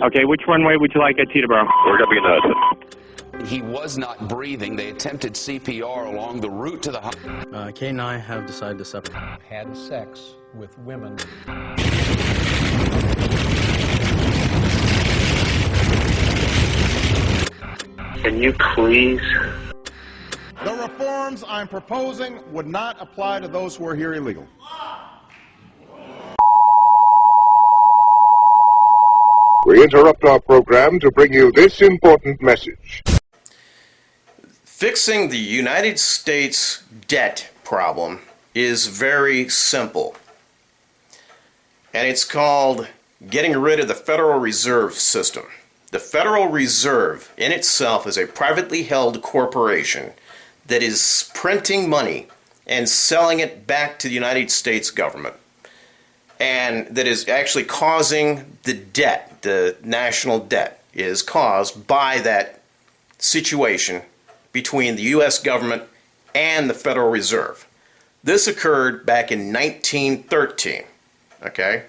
Okay, which runway would you like at Teterboro? We're going to be in the... He was not breathing. They attempted CPR along the route to the Kate and I have decided to separate. Had sex with women. Can you please? The reforms I'm proposing would not apply to those who are here illegal. We interrupt our program to bring you this important message. Fixing the United States debt problem is very simple. And it's called getting rid of the Federal Reserve System. The Federal Reserve in itself is a privately held corporation that is printing money and selling it back to the United States government. And that is actually causing the debt, the national debt, is caused by that situation between the U.S. government and the Federal Reserve. This occurred back in 1913. Okay,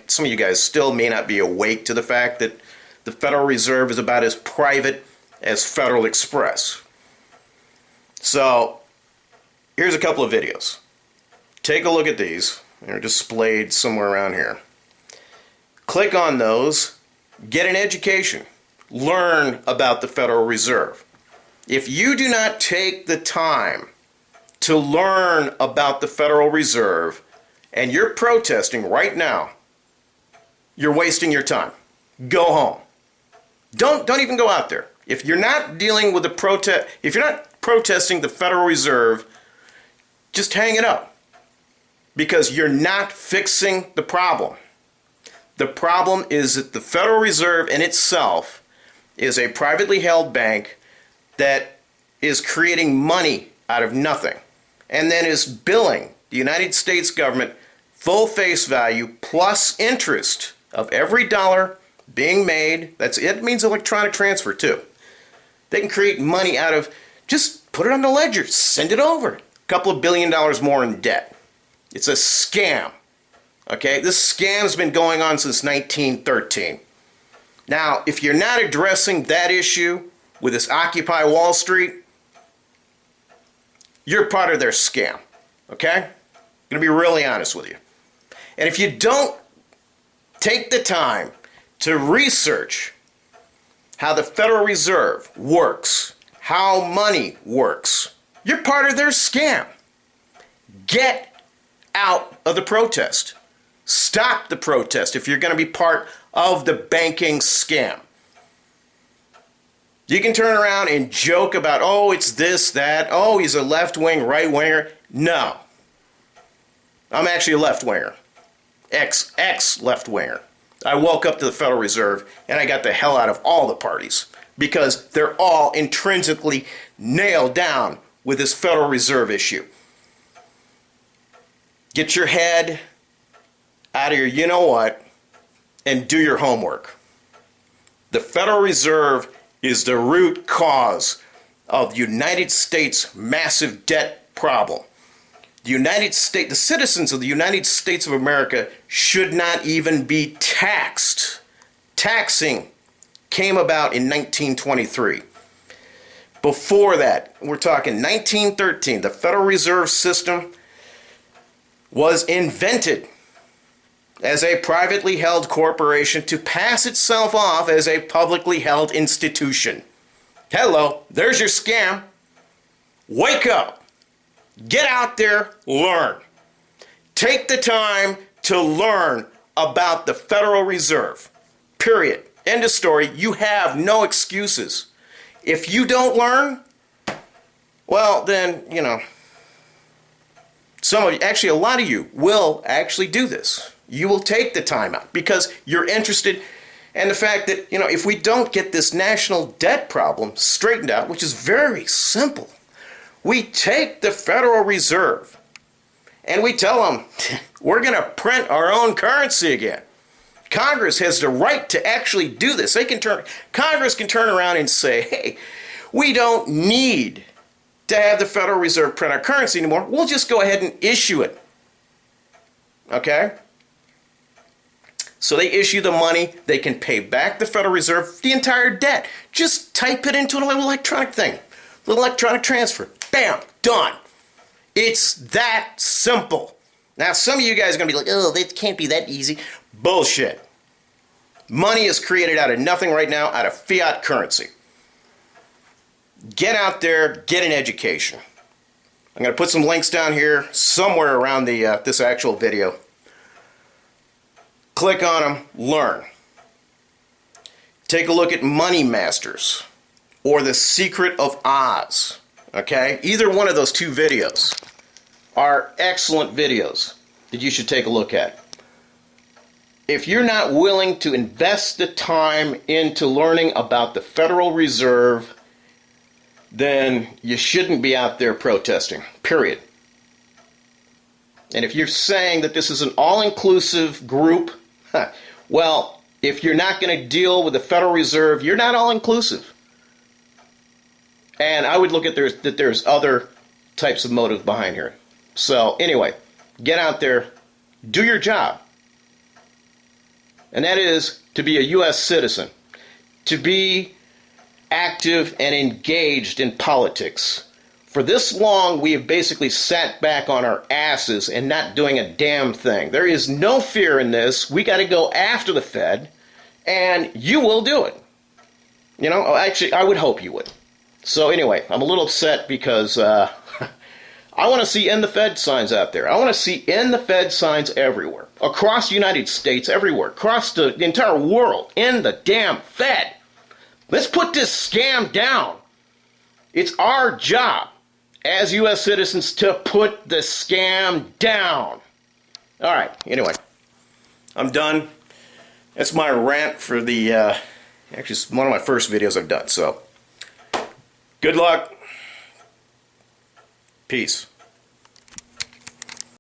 some of you guys still may not be awake to the fact that the Federal Reserve is about as private as Federal Express. So, here's a couple of videos. Take a look at these. They're displayed somewhere around here. Click on those, get an education, learn about the Federal Reserve. If you do not take the time to learn about the Federal Reserve and you're protesting right now, you're wasting your time. Go home. Don't even go out there. If you're not dealing with the protest, if you're not protesting the Federal Reserve, just hang it up. Because you're not fixing the problem. The problem is that the Federal Reserve in itself is a privately held bank that is creating money out of nothing and then is billing the United States government full face value plus interest of every dollar being made. It means electronic transfer too. They can create money out of, just put it on the ledger, send it over. A couple of $1 billion more in debt. It's a scam. Okay, this scam's been going on since 1913. Now, if you're not addressing that issue with this Occupy Wall Street, you're part of their scam. Okay? I'm going to be really honest with you. And if you don't take the time to research how the Federal Reserve works, how money works, you're part of their scam. Get out of the protest. Stop the protest if you're going to be part of the banking scam. You can turn around and joke about, oh, it's this, that, oh, he's a left-wing, right-winger. No. I'm actually a left-winger. Ex-left-winger. I woke up to the Federal Reserve and I got the hell out of all the parties because they're all intrinsically nailed down with this Federal Reserve issue. Get your head out of your you-know-what and do your homework. The Federal Reserve is the root cause of the United States' massive debt problem. The citizens of the United States of America should not even be taxed. Taxing came about in 1923. Before that, we're talking 1913, the Federal Reserve System was invented as a privately held corporation to pass itself off as a publicly held institution. Hello, there's your scam. Wake up. Get out there, learn. Take the time to learn about the Federal Reserve. Period. End of story. You have no excuses. If you don't learn, well, then, some of you, actually a lot of you will actually do this. You will take the time out because you're interested in the fact that, if we don't get this national debt problem straightened out, which is very simple, we take the Federal Reserve and we tell them, we're going to print our own currency again. Congress has the right to actually do this. Congress can turn around and say, hey, we don't need to have the Federal Reserve print our currency anymore. We'll just go ahead and issue it. Okay? So they issue the money, they can pay back the Federal Reserve the entire debt. Just type it into a little electronic thing. Little electronic transfer. Bam, done. It's that simple. Now, some of you guys are going to be like, oh, that can't be that easy. Bullshit. Money is created out of nothing right now, out of fiat currency. Get out there, get an education. I'm going to put some links down here somewhere around the this actual video. Click on them, learn. Take a look at Money Masters or The Secret of Oz. Okay? Either one of those two videos are excellent videos that you should take a look at. If you're not willing to invest the time into learning about the Federal Reserve, then you shouldn't be out there protesting, period. And if you're saying that this is an all-inclusive group, well, if you're not going to deal with the Federal Reserve, you're not all-inclusive. And I would look at that there's other types of motive behind here. So anyway, get out there, do your job. And that is to be a U.S. citizen, to be active and engaged in politics. For this long, we have basically sat back on our asses and not doing a damn thing. There is no fear in this. We got to go after the Fed, and you will do it. You know, actually, I would hope you would. So anyway, I'm a little upset because I want to see End the Fed signs out there. I want to see End the Fed signs everywhere. Across the United States, everywhere. Across the entire world. End the damn Fed. Let's put this scam down. It's our job as U.S. citizens to put the scam down. All right, anyway, I'm done. That's my rant for the, actually, it's one of my first videos I've done, so good luck. Peace.